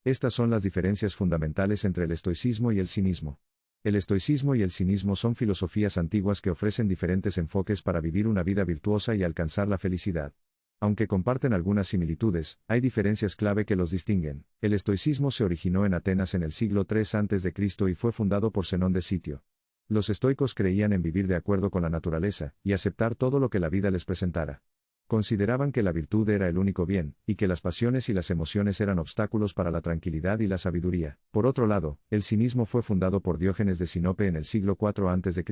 Estas son las diferencias fundamentales entre el estoicismo y el cinismo. El estoicismo y el cinismo son filosofías antiguas que ofrecen diferentes enfoques para vivir una vida virtuosa y alcanzar la felicidad. Aunque comparten algunas similitudes, hay diferencias clave que los distinguen. El estoicismo se originó en Atenas en el siglo III a.C. y fue fundado por Zenón de Sitio. Los estoicos creían en vivir de acuerdo con la naturaleza, y aceptar todo lo que la vida les presentara. Consideraban que la virtud era el único bien, y que las pasiones y las emociones eran obstáculos para la tranquilidad y la sabiduría. Por otro lado, el cinismo fue fundado por Diógenes de Sinope en el siglo IV a.C.,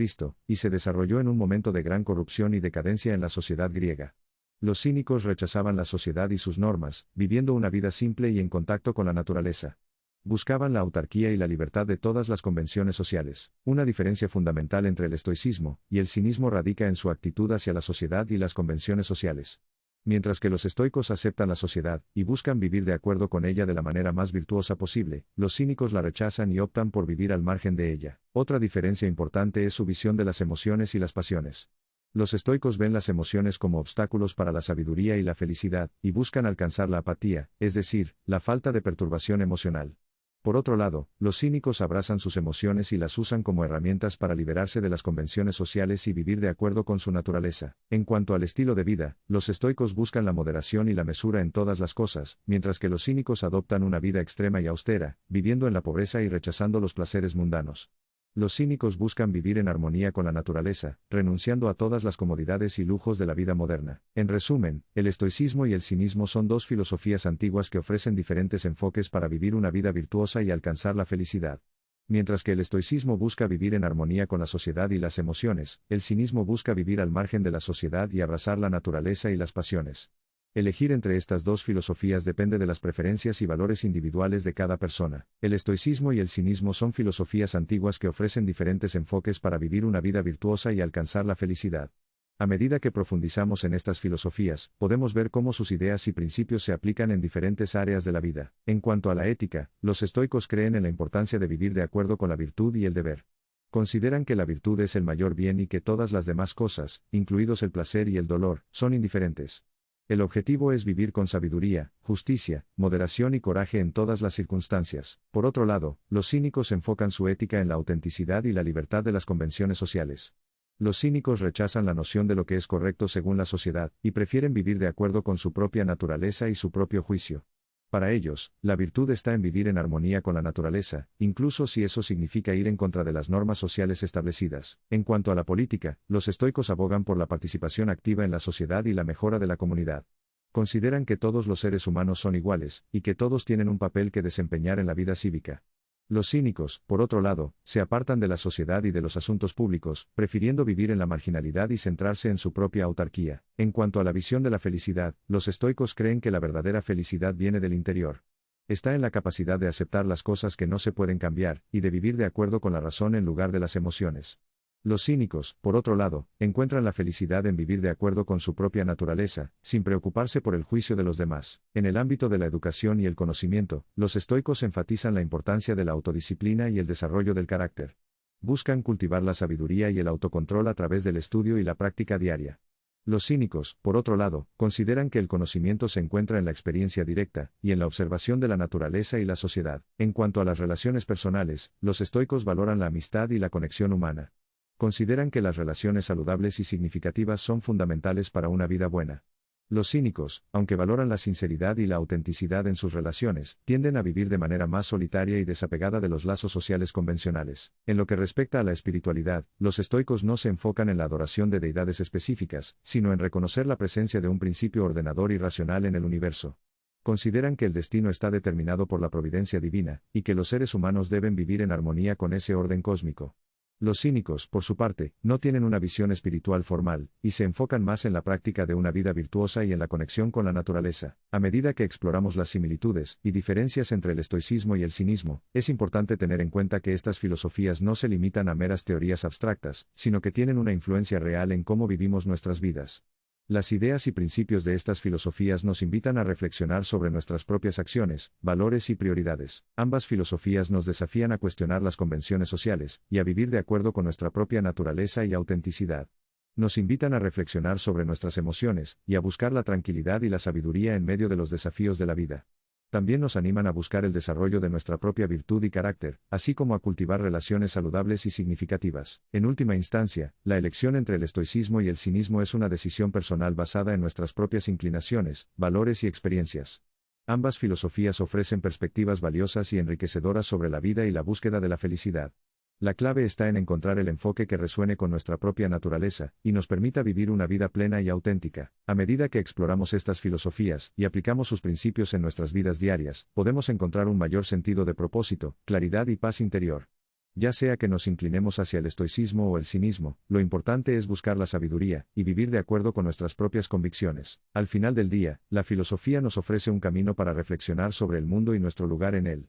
y se desarrolló en un momento de gran corrupción y decadencia en la sociedad griega. Los cínicos rechazaban la sociedad y sus normas, viviendo una vida simple y en contacto con la naturaleza. Buscaban la autarquía y la libertad de todas las convenciones sociales. Una diferencia fundamental entre el estoicismo y el cinismo radica en su actitud hacia la sociedad y las convenciones sociales. Mientras que los estoicos aceptan la sociedad y buscan vivir de acuerdo con ella de la manera más virtuosa posible, los cínicos la rechazan y optan por vivir al margen de ella. Otra diferencia importante es su visión de las emociones y las pasiones. Los estoicos ven las emociones como obstáculos para la sabiduría y la felicidad, y buscan alcanzar la apatía, es decir, la falta de perturbación emocional. Por otro lado, los cínicos abrazan sus emociones y las usan como herramientas para liberarse de las convenciones sociales y vivir de acuerdo con su naturaleza. En cuanto al estilo de vida, los estoicos buscan la moderación y la mesura en todas las cosas, mientras que los cínicos adoptan una vida extrema y austera, viviendo en la pobreza y rechazando los placeres mundanos. Los cínicos buscan vivir en armonía con la naturaleza, renunciando a todas las comodidades y lujos de la vida moderna. En resumen, el estoicismo y el cinismo son dos filosofías antiguas que ofrecen diferentes enfoques para vivir una vida virtuosa y alcanzar la felicidad. Mientras que el estoicismo busca vivir en armonía con la sociedad y las emociones, el cinismo busca vivir al margen de la sociedad y abrazar la naturaleza y las pasiones. Elegir entre estas dos filosofías depende de las preferencias y valores individuales de cada persona. El estoicismo y el cinismo son filosofías antiguas que ofrecen diferentes enfoques para vivir una vida virtuosa y alcanzar la felicidad. A medida que profundizamos en estas filosofías, podemos ver cómo sus ideas y principios se aplican en diferentes áreas de la vida. En cuanto a la ética, los estoicos creen en la importancia de vivir de acuerdo con la virtud y el deber. Consideran que la virtud es el mayor bien y que todas las demás cosas, incluidos el placer y el dolor, son indiferentes. El objetivo es vivir con sabiduría, justicia, moderación y coraje en todas las circunstancias. Por otro lado, los cínicos enfocan su ética en la autenticidad y la libertad de las convenciones sociales. Los cínicos rechazan la noción de lo que es correcto según la sociedad, y prefieren vivir de acuerdo con su propia naturaleza y su propio juicio. Para ellos, la virtud está en vivir en armonía con la naturaleza, incluso si eso significa ir en contra de las normas sociales establecidas. En cuanto a la política, los estoicos abogan por la participación activa en la sociedad y la mejora de la comunidad. Consideran que todos los seres humanos son iguales, y que todos tienen un papel que desempeñar en la vida cívica. Los cínicos, por otro lado, se apartan de la sociedad y de los asuntos públicos, prefiriendo vivir en la marginalidad y centrarse en su propia autarquía. En cuanto a la visión de la felicidad, los estoicos creen que la verdadera felicidad viene del interior. Está en la capacidad de aceptar las cosas que no se pueden cambiar, y de vivir de acuerdo con la razón en lugar de las emociones. Los cínicos, por otro lado, encuentran la felicidad en vivir de acuerdo con su propia naturaleza, sin preocuparse por el juicio de los demás. En el ámbito de la educación y el conocimiento, los estoicos enfatizan la importancia de la autodisciplina y el desarrollo del carácter. Buscan cultivar la sabiduría y el autocontrol a través del estudio y la práctica diaria. Los cínicos, por otro lado, consideran que el conocimiento se encuentra en la experiencia directa, y en la observación de la naturaleza y la sociedad. En cuanto a las relaciones personales, los estoicos valoran la amistad y la conexión humana. Consideran que las relaciones saludables y significativas son fundamentales para una vida buena. Los cínicos, aunque valoran la sinceridad y la autenticidad en sus relaciones, tienden a vivir de manera más solitaria y desapegada de los lazos sociales convencionales. En lo que respecta a la espiritualidad, los estoicos no se enfocan en la adoración de deidades específicas, sino en reconocer la presencia de un principio ordenador y racional en el universo. Consideran que el destino está determinado por la providencia divina, y que los seres humanos deben vivir en armonía con ese orden cósmico. Los cínicos, por su parte, no tienen una visión espiritual formal, y se enfocan más en la práctica de una vida virtuosa y en la conexión con la naturaleza. A medida que exploramos las similitudes y diferencias entre el estoicismo y el cinismo, es importante tener en cuenta que estas filosofías no se limitan a meras teorías abstractas, sino que tienen una influencia real en cómo vivimos nuestras vidas. Las ideas y principios de estas filosofías nos invitan a reflexionar sobre nuestras propias acciones, valores y prioridades. Ambas filosofías nos desafían a cuestionar las convenciones sociales, y a vivir de acuerdo con nuestra propia naturaleza y autenticidad. Nos invitan a reflexionar sobre nuestras emociones, y a buscar la tranquilidad y la sabiduría en medio de los desafíos de la vida. También nos animan a buscar el desarrollo de nuestra propia virtud y carácter, así como a cultivar relaciones saludables y significativas. En última instancia, la elección entre el estoicismo y el cinismo es una decisión personal basada en nuestras propias inclinaciones, valores y experiencias. Ambas filosofías ofrecen perspectivas valiosas y enriquecedoras sobre la vida y la búsqueda de la felicidad. La clave está en encontrar el enfoque que resuene con nuestra propia naturaleza, y nos permita vivir una vida plena y auténtica. A medida que exploramos estas filosofías, y aplicamos sus principios en nuestras vidas diarias, podemos encontrar un mayor sentido de propósito, claridad y paz interior. Ya sea que nos inclinemos hacia el estoicismo o el cinismo, lo importante es buscar la sabiduría, y vivir de acuerdo con nuestras propias convicciones. Al final del día, la filosofía nos ofrece un camino para reflexionar sobre el mundo y nuestro lugar en él.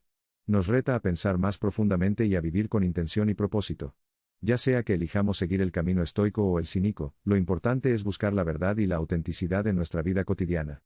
Nos reta a pensar más profundamente y a vivir con intención y propósito. Ya sea que elijamos seguir el camino estoico o el cínico, lo importante es buscar la verdad y la autenticidad en nuestra vida cotidiana.